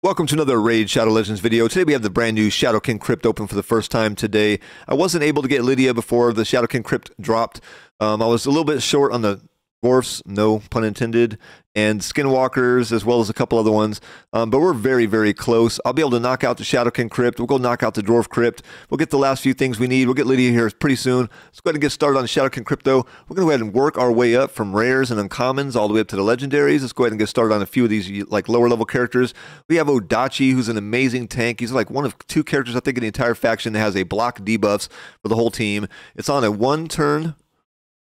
Welcome to another Raid Shadow Legends video. Today we have the brand new Shadowkin Crypt open for the first time today. I wasn't able to get Lydia before the Shadowkin Crypt dropped. I was a little bit short on the dwarfs, no pun intended, and skinwalkers, as well as a couple other ones. But we're very, very close. I'll be able to knock out the Shadowkin Crypt. We'll go knock out the dwarf crypt. We'll get the last few things we need. We'll get Lydia here pretty soon. Let's go ahead and get started on Shadowkin Crypt, though. We're going to go ahead and work our way up from rares and uncommons all the way up to the legendaries. Let's go ahead and get started on a few of these like lower level characters. We have Odachi, who's an amazing tank. He's like one of two characters, I think, in the entire faction that has a block debuffs for the whole team. It's on a 1 turn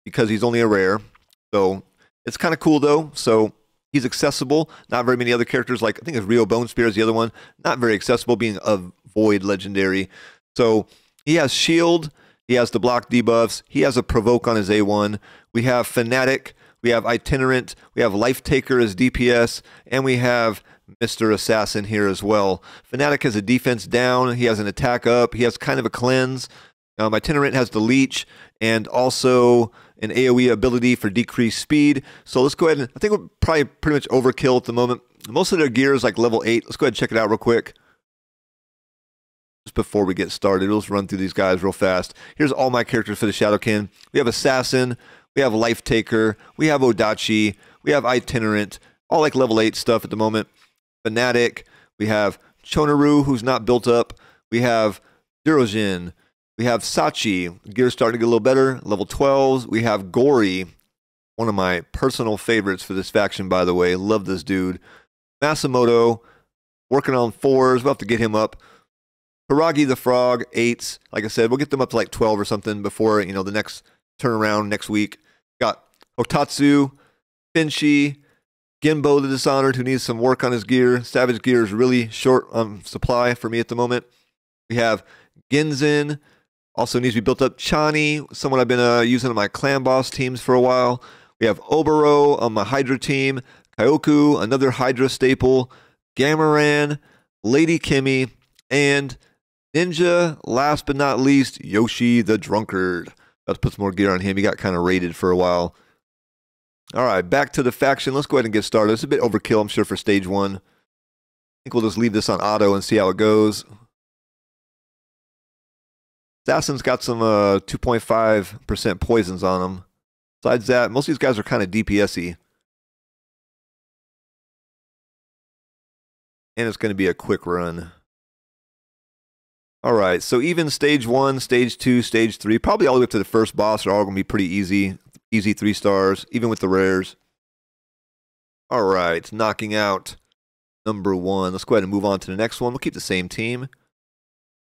because he's only a rare. So it's kind of cool, though. So he's accessible. Not very many other characters, like I think it's Rio Bone Spear is the other one. Not very accessible, being a void legendary. So he has shield. He has the block debuffs. He has a provoke on his A1. We have Fanatic. We have Itinerant. We have Lifetaker as DPS. And we have Mr. Assassin here as well. Fanatic has a defense down. He has an attack up. He has kind of a cleanse. Itinerant has the leech and also an AoE ability for decreased speed. So let's go ahead and I think we're probably pretty much overkill at the moment. Most of their gear is like level 8. Let's go ahead and check it out real quick. Just before we get started, let's run through these guys real fast. Here's all my characters for the Shadowkin. We have Assassin, we have Lifetaker, we have Odachi, we have Itinerant, all like level 8 stuff at the moment. Fanatic, we have Chonoru, who's not built up. We have Jurojin. We have Sachi, gear's starting to get a little better, level 12s. We have Gory, one of my personal favorites for this faction, by the way. Love this dude. Masamoto, working on 4s. We'll have to get him up. Toragi the Frog, 8s. Like I said, we'll get them up to like 12 or something before, you know, the next turnaround next week. Got Otatsu, Finchi, Gimbo the Dishonored, who needs some work on his gear. Savage gear is really short on supply for me at the moment. We have Genzin. Also needs to be built up. Chani, someone I've been using on my clan boss teams for a while. We have Obero on my Hydra team. Kyoku, another Hydra staple. Gamaran, Lady Kimmy, and Ninja, last but not least, Yoshi the Drunkard. Let's put some more gear on him. He got kind of raided for a while. All right, back to the faction. Let's go ahead and get started. It's a bit overkill, I'm sure, for stage 1. I think we'll just leave this on auto and see how it goes. Assassin's got some 2.5% poisons on him. Besides that, most of these guys are kind of DPS-y. And it's going to be a quick run. Alright, so even stage 1, stage 2, stage 3, probably all the way up to the first boss are all going to be pretty easy. Easy 3 stars, even with the rares. Alright, knocking out number 1. Let's go ahead and move on to the next one. We'll keep the same team.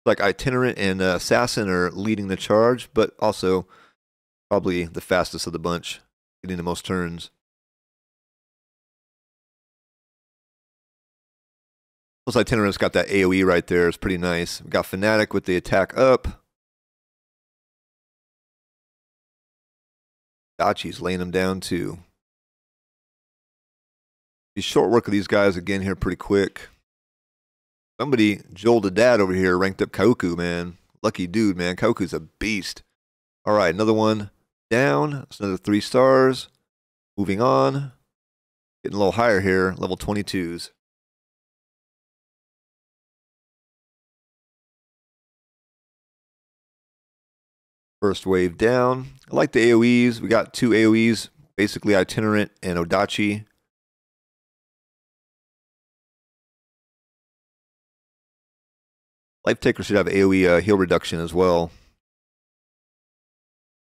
Like Itinerant and Assassin are leading the charge, but also probably the fastest of the bunch, getting the most turns. Plus Itinerant's got that AoE right there. It's pretty nice. We got Fanatic with the attack up. Odachi's laying him down too. Be short work of these guys again here pretty quick. Somebody, Joel the Dad over here, ranked up Kyoku, man. Lucky dude, man. Kyoku's a beast. All right, another one down. That's another 3 stars. Moving on. Getting a little higher here. Level 22s. First wave down. I like the AoEs. We got 2 AoEs. Basically Itinerant and Odachi. Lifetaker should have AoE heal reduction as well.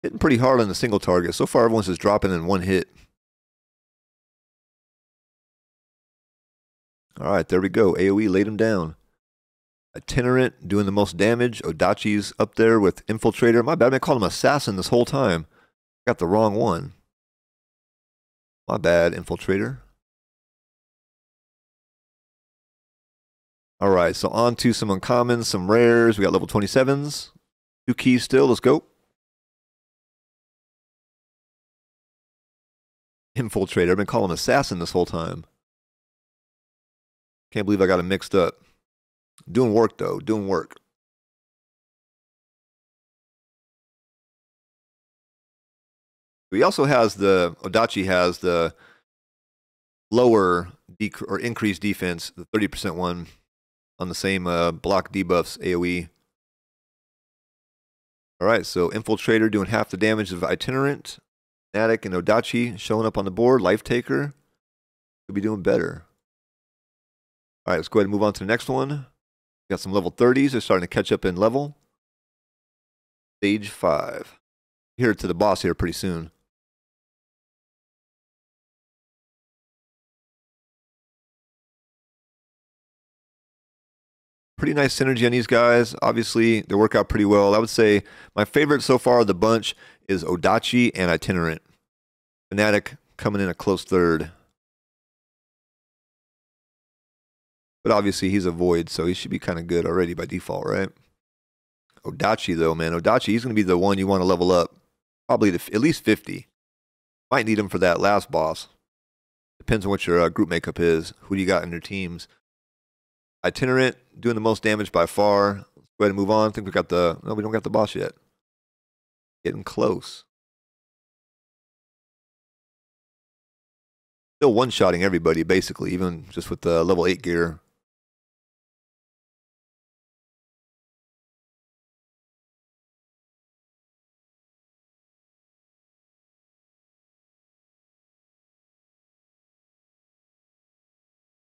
Hitting pretty hard on the single target. So far, everyone's just dropping in 1 hit. Alright, there we go. AoE laid him down. Itinerant doing the most damage. Odachi's up there with Infiltrator. My bad, I called him Assassin this whole time. Got the wrong one. My bad, Infiltrator. Alright, so on to some uncommons, some rares. We got level 27s. 2 keys still, let's go. Infiltrator, I've been calling him Assassin this whole time. Can't believe I got him mixed up. Doing work though, doing work. He also has Odachi has the lower or increased defense, the 30% one on the same block debuffs AoE. All right, so Infiltrator doing half the damage of Itinerant. Fanatic and Odachi showing up on the board. Lifetaker could be doing better. All right, let's go ahead and move on to the next one. Got some level 30s. They're starting to catch up in level. Stage 5. Here to the boss here pretty soon. Pretty nice synergy on these guys. Obviously, they work out pretty well. I would say my favorite so far of the bunch is Odachi and Itinerant. Fanatic coming in a close third. But obviously, he's a void, so he should be kind of good already by default, right? Odachi, though, man. Odachi, he's going to be the one you want to level up. Probably at least 50. Might need him for that last boss. Depends on what your group makeup is. Who do you got in your teams? Itinerant doing the most damage by far. Let's go ahead and move on. I think we got the... No, we don't got the boss yet. Getting close. Still one-shotting everybody, basically, even just with the level 8 gear.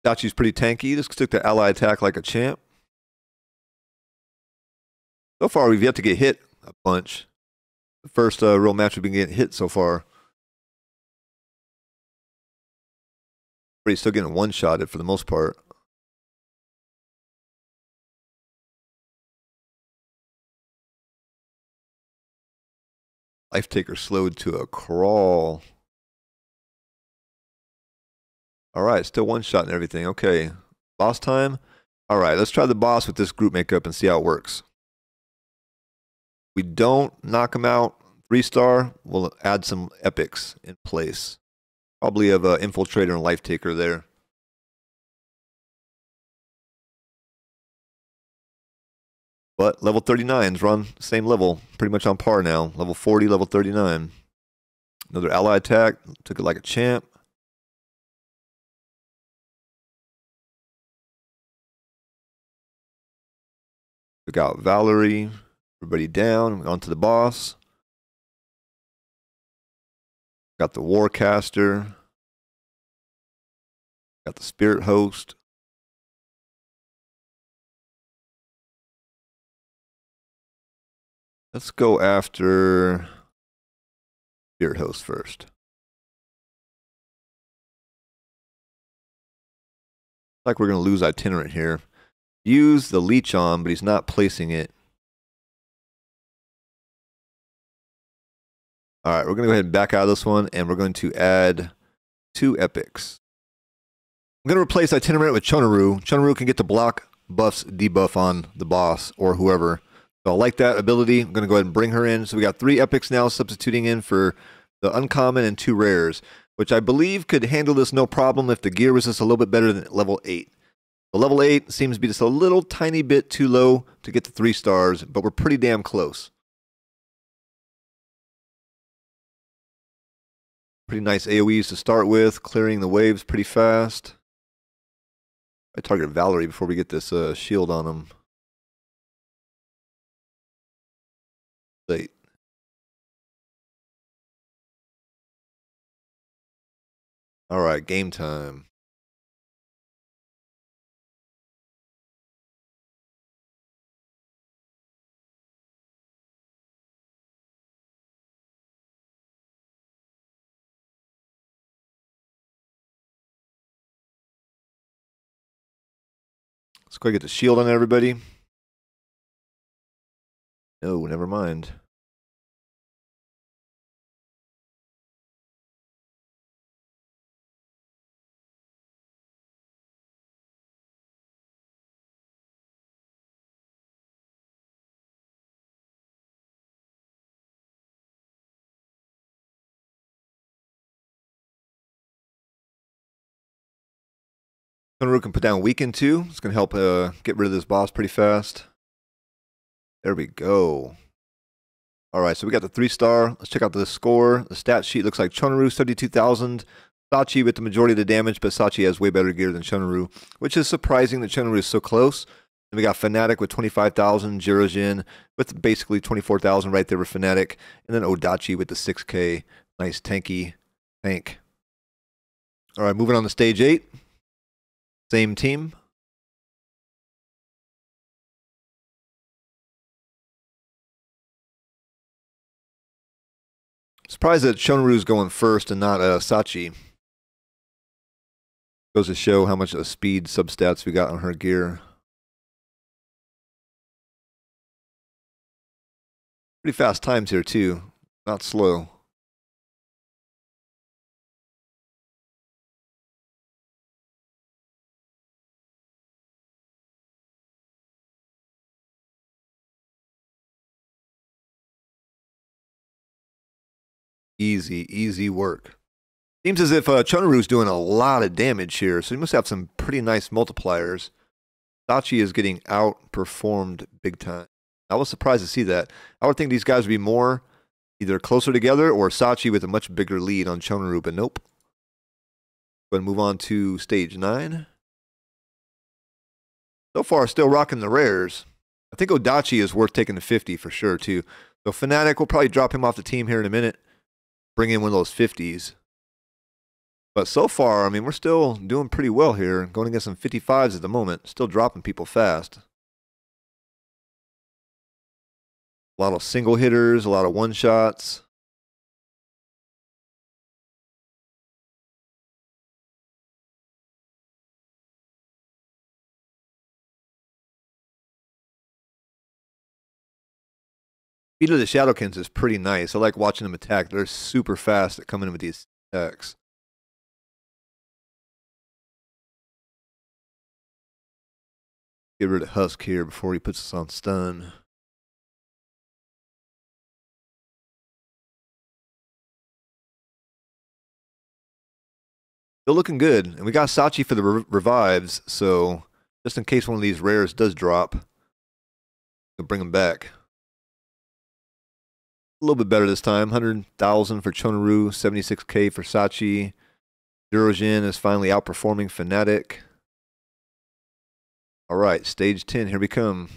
Dachi's pretty tanky. Just took the ally attack like a champ. So far, we've yet to get hit a bunch. The first real match we've been getting hit so far. But he's still getting one-shotted for the most part. Lifetaker slowed to a crawl. All right, still one-shot and everything. Okay, boss time. All right, let's try the boss with this group makeup and see how it works. We don't knock him out 3-star. We'll add some epics in place. Probably of Infiltrator and Lifetaker there. But level 39s, we're on the same level. Pretty much on par now. Level 40, level 39. Another ally attack. Took it like a champ. Took out Valerie. Everybody down. On to the boss. Got the Warcaster. Got the Spirit Host. Let's go after Spirit Host first. Like we're going to lose Itinerant here. Use the leech on, but he's not placing it. All right, we're going to go ahead and back out of this one, and we're going to add 2 epics. I'm going to replace Itinerant with Chonoru. Chonoru can get the block buffs debuff on the boss or whoever. So I like that ability. I'm going to go ahead and bring her in. So we got 3 epics now substituting in for the uncommon and 2 rares, which I believe could handle this no problem if the gear was just a little bit better than level 8. The level 8 seems to be just a little tiny bit too low to get to 3 stars, but we're pretty damn close. Pretty nice AoEs to start with, clearing the waves pretty fast. I target Valerie before we get this shield on him. Late. All right, game time. Let's go get the shield on everybody. No, never mind. Chonoru can put down Weaken too. It's going to help get rid of this boss pretty fast. There we go. All right, so we got the 3-star. Let's check out the score. The stat sheet looks like Chonoru, 72,000. Sachi with the majority of the damage, but Sachi has way better gear than Chonoru, which is surprising that Chonoru is so close. And we got Fanatic with 25,000, Jurojin with basically 24,000 right there with Fanatic, and then Odachi with the 6K. Nice tanky tank. All right, moving on to stage 8. Same team. Surprised that Chonoru's going first and not Sachi. Goes to show how much of speed substats we got on her gear. Pretty fast times here too, not slow. Easy, easy work. Seems as if Chonoru's doing a lot of damage here, so he must have some pretty nice multipliers. Sachi is getting outperformed big time. I was surprised to see that. I would think these guys would be more either closer together or Sachi with a much bigger lead on Chonoru, but nope. Go ahead and move on to stage 9. So far, still rocking the rares. I think Odachi is worth taking the 50 for sure, too. So Fanatic will probably drop him off the team here in a minute. Bring in one of those 50s. But so far, I mean, we're still doing pretty well here. Going against some 55s at the moment. Still dropping people fast. A lot of single hitters, a lot of one-shots. Speed of the Shadowkins is pretty nice. I like watching them attack. They're super fast at coming in with these attacks. Get rid of Husk here before he puts us on stun. Still looking good. And we got Sachi for the revives, so just in case one of these rares does drop, we'll bring them back. A little bit better this time. 100,000 for Chonoru, 76K for Sachi. Jurojin is finally outperforming Fanatic. All right, stage 10, here we come.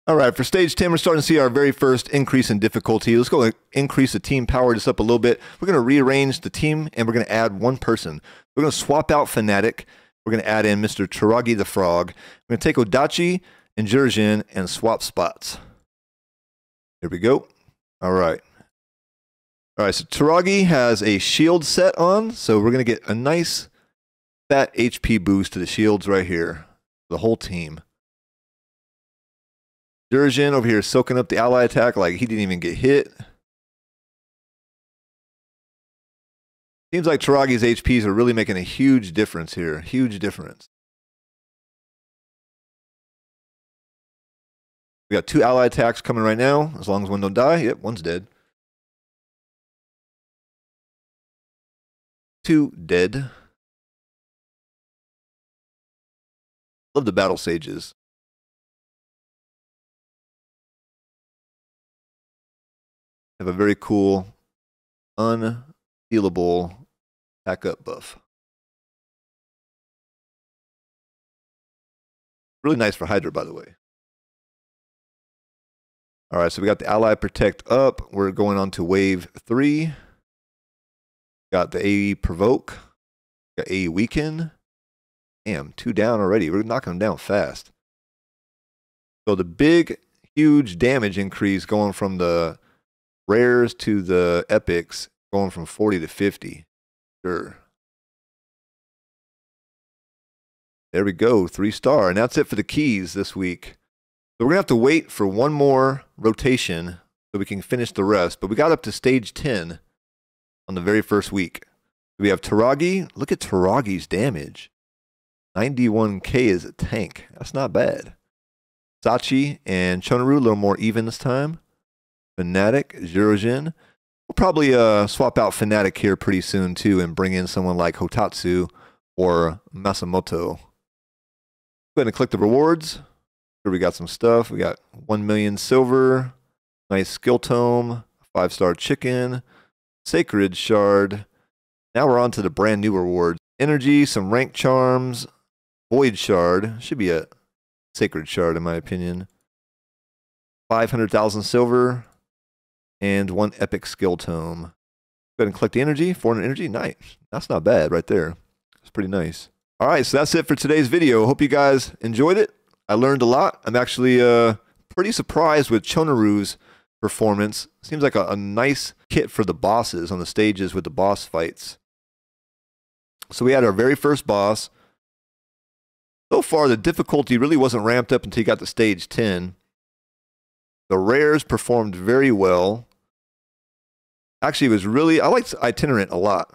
All right, for stage 10, we're starting to see our very first increase in difficulty. Let's go increase the team power just up a little bit. We're going to rearrange the team, and we're going to add one person. We're going to swap out Fanatic. We're going to add in Mr. Toragi the Frog. We're going to take Odachi and Jurojin and swap spots. Here we go. All right. All right, so Toragi has a shield set on, so we're going to get a nice fat HP boost to the shields right here. The whole team. Jurojin over here soaking up the ally attack like he didn't even get hit. Seems like Toragi's HPs are really making a huge difference here. Huge difference. We got 2 ally attacks coming right now. As long as one don't die. Yep, one's dead. 2 dead. Love the battle sages. Have a very cool, unhealable backup buff. Really nice for Hydra, by the way. All right, so we got the Ally Protect up. We're going on to wave 3. Got the AE Provoke. Got AE Weaken. Damn, 2 down already. We're knocking them down fast. So the big, huge damage increase going from the rares to the epics, going from 40 to 50. Sure. There we go, 3-star. And that's it for the keys this week. So we're going to have to wait for one more rotation so we can finish the rest. But we got up to stage 10 on the very first week. We have Toragi. Look at Toragi's damage. 91k is a tank. That's not bad. Sachi and Chonoru, a little more even this time. Fanatic, Jurojin. We'll probably swap out Fanatic here pretty soon too and bring in someone like Hotatsu or Masamoto. Go ahead and click the rewards. Here we got some stuff. We got 1 million silver, nice skill tome, 5-star chicken, sacred shard. Now we're on to the brand new rewards. Energy, some rank charms, void shard. Should be a sacred shard in my opinion. 500,000 silver, and 1 epic skill tome. Go ahead and collect the energy, 400 energy. Nice. That's not bad right there. It's pretty nice. All right, so that's it for today's video. Hope you guys enjoyed it. I learned a lot. I'm actually pretty surprised with Chonoru's performance. Seems like a nice kit for the bosses on the stages with the boss fights. So we had our very first boss. So far, the difficulty really wasn't ramped up until you got to stage 10. The rares performed very well. Actually, it was really... I liked Itinerant a lot.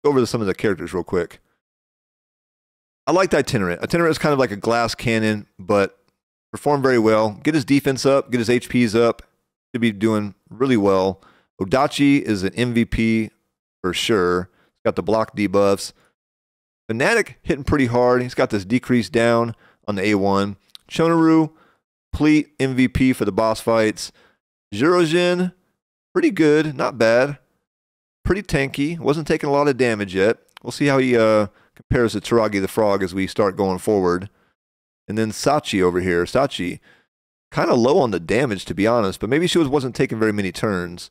Go over to some of the characters real quick. I liked Itinerant. Itinerant is kind of like a glass cannon, but performed very well. Get his defense up, get his HPs up. Should be doing really well. Odachi is an MVP for sure. He's got the block debuffs. Fanatic hitting pretty hard. He's got this decrease down on the A1. Chonoru, complete MVP for the boss fights. Jurojin, pretty good, not bad. Pretty tanky. Wasn't taking a lot of damage yet. We'll see how he compares to Toragi the Frog as we start going forward. And then Sachi over here. Sachi, kind of low on the damage to be honest, but maybe she wasn't taking very many turns.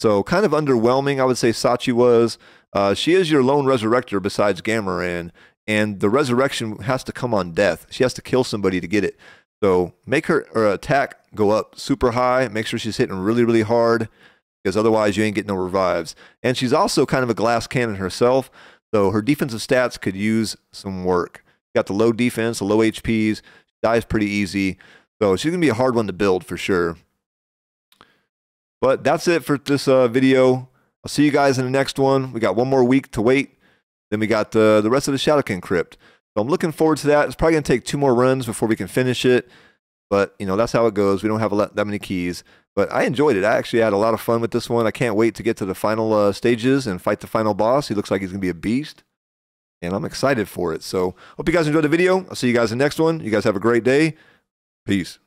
So kind of underwhelming, I would say Sachi was. She is your lone resurrector besides Gamaran, and the resurrection has to come on death. She has to kill somebody to get it. So make her attack go up super high. Make sure she's hitting really, really hard, because otherwise you ain't getting no revives. And she's also kind of a glass cannon herself, so her defensive stats could use some work. Got the low defense, the low HPs, dies pretty easy. So she's going to be a hard one to build for sure. But that's it for this video. I'll see you guys in the next one. We got one more week to wait. Then we got the rest of the Shadowkin Crypt. So I'm looking forward to that. It's probably going to take 2 more runs before we can finish it. But, you know, that's how it goes. We don't have that many keys. But I enjoyed it. I actually had a lot of fun with this one. I can't wait to get to the final stages and fight the final boss. He looks like he's going to be a beast. And I'm excited for it. So hope you guys enjoyed the video. I'll see you guys in the next one. You guys have a great day. Peace.